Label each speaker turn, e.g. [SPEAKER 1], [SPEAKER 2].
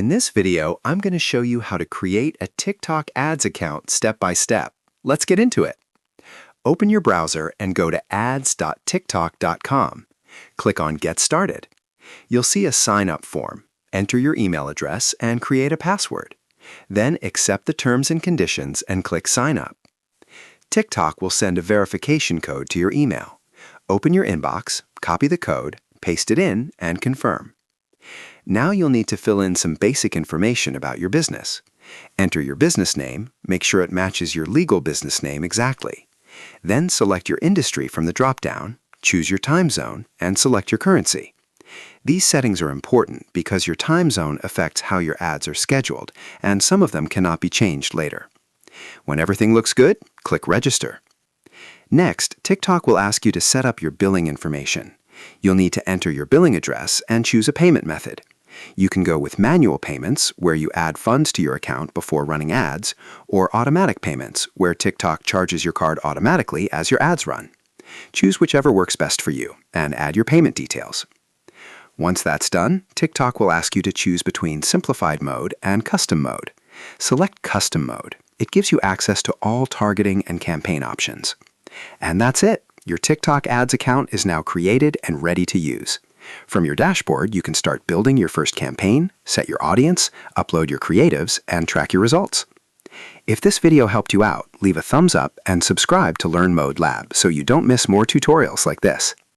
[SPEAKER 1] In this video, I'm going to show you how to create a TikTok ads account step by step. Let's get into it. Open your browser and go to ads.tiktok.com. Click on Get Started. You'll see a sign-up form. Enter your email address and create a password. Then accept the terms and conditions and click Sign Up. TikTok will send a verification code to your email. Open your inbox, copy the code, paste it in, and confirm. Now you'll need to fill in some basic information about your business. Enter your business name, make sure it matches your legal business name exactly. Then select your industry from the drop-down, choose your time zone, and select your currency. These settings are important because your time zone affects how your ads are scheduled, and some of them cannot be changed later. When everything looks good, click Register. Next, TikTok will ask you to set up your billing information. You'll need to enter your billing address and choose a payment method. You can go with manual payments, where you add funds to your account before running ads, or automatic payments, where TikTok charges your card automatically as your ads run. Choose whichever works best for you, and add your payment details. Once that's done, TikTok will ask you to choose between Simplified Mode and Custom Mode. Select Custom Mode. It gives you access to all targeting and campaign options. And that's it. Your TikTok ads account is now created and ready to use. From your dashboard, you can start building your first campaign, set your audience, upload your creatives, and track your results. If this video helped you out, leave a thumbs up and subscribe to Learn Mode Lab so you don't miss more tutorials like this.